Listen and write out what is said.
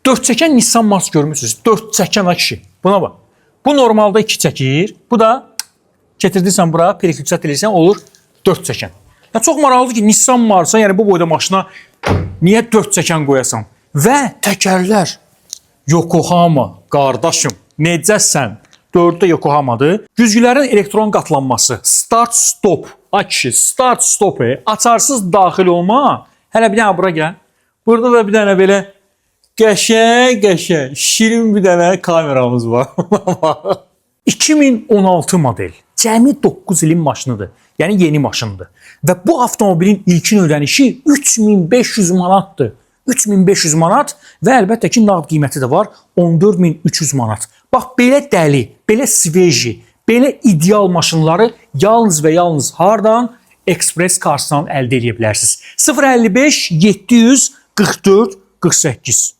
4 çəkən Nissan Mars görmüsünüz. 4 çəkən kişi. Buna bax. Bu normalda 2 çəkir. Bu da gətirdirsən bura, perikliçat edirsən, olur 4 çəkən. Ya çox maraqlıdır ki, Nissan Mars'a, yəni bu boyda maşına niyə 4 çəkən qoyasan? Və təkərlər Yokohama, qardaşım, necəsən? 4-də Yokohamadır. Güzgülərin elektron qatlanması, start stop, ay kişi, start stop, açarsız daxil olma. Hələ bir dənə bura gəl. Burada da bir dənə belə qəşəng, şirin bir dənə kameramız var. 2016 model. Cəmi 9 ilin maşınıdır. Yəni yeni maşındır. Və bu avtomobilin ilkin ödənişi 3500 manatdır. 3500 manat və əlbəttə ki, nağd qiyməti də var 14300 manat. Bax, belə dəli, belə sveji, belə ideal maşınları yalnız və yalnız hardan? Express Cars'dan əldə edə bilərsiniz. 055 744 48.